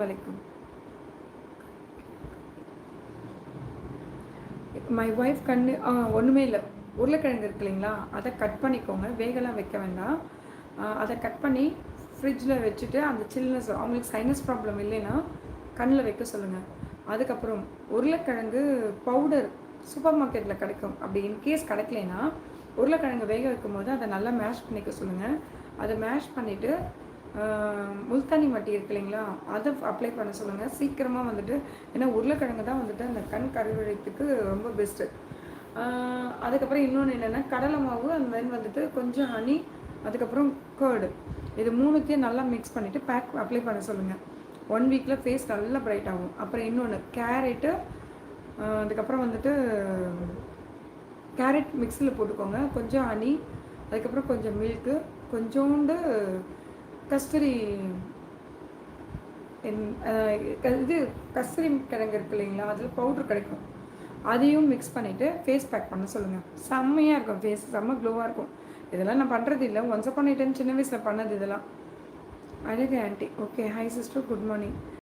வலைக்கும். My wife கண்ணு ஒன்றுமே இல்லை. உருளைக்கிழங்கு இருக்கு இல்லைங்களா, அதை கட் பண்ணிக்கோங்க. வேகலாம் வைக்க வேண்டாம். அதை கட் பண்ணி ஃப்ரிட்ஜில் வச்சுட்டு அந்த சில்னஸ் அவங்களுக்கு சைனஸ் ப்ராப்ளம் இல்லைன்னா கண்ணில் வைக்க சொல்லுங்கள். அதுக்கப்புறம் உருளைக்கிழங்கு பவுடர் சூப்பர் மார்க்கெட்டில் கிடைக்கும். அப்படி இன்கேஸ் கிடைக்கலைன்னா உருளைக்கிழங்கு வேக வைக்கும் போது அதை நல்லா மேஷ் பண்ணிக்க சொல்லுங்கள். அதை மேஷ் பண்ணிவிட்டு முல்தானி மட்டி இருக்கு இல்லைங்களா, அதை அப்ளை பண்ண சொல்லுங்கள். சீக்கிரமாக வந்துட்டு, ஏன்னா உருளைக்கிழங்கு தான் வந்துட்டு அந்த கண் கருவழித்துக்கு ரொம்ப பெஸ்ட்டு. அதுக்கப்புறம் இன்னொன்று என்னென்னா, கடலை மாவு அந்த மாதிரி வந்துட்டு கொஞ்சம் ஹனி, அதுக்கப்புறம் கேர்டு, இது மூணுத்தையும் நல்லா மிக்ஸ் பண்ணிவிட்டு பேக் அப்ளை பண்ண சொல்லுங்கள். 1 வீக்கில் ஃபேஸ் நல்லா ப்ரைட் ஆகும். அப்புறம் இன்னொன்று கேரட்டு, அதுக்கப்புறம் வந்துட்டு கேரட் மிக்ஸியில் போட்டுக்கோங்க. கொஞ்சம் ஹனி, அதுக்கப்புறம் கொஞ்சம் மில்க்கு, கொஞ்சோண்டு கஸ்தூரி, இது கஸ்தூரி கிழங்கு இருக்கு இல்லைங்களா, அதில் பவுட்ரு கிடைக்கும். அதையும் மிக்ஸ் பண்ணிவிட்டு ஃபேஸ் பேக் பண்ண சொல்லுங்கள். செம்மையாக இருக்கும், ஃபேஸ் செம்ம க்ளோவாக இருக்கும். இதெல்லாம் நான் பண்ணுறது இல்லை, ஒன்ஸ் அப்பான் எ டைம் சின்ன வயசில் பண்ணது இதெல்லாம். அழகு aunty. Okay, hi sister, good morning.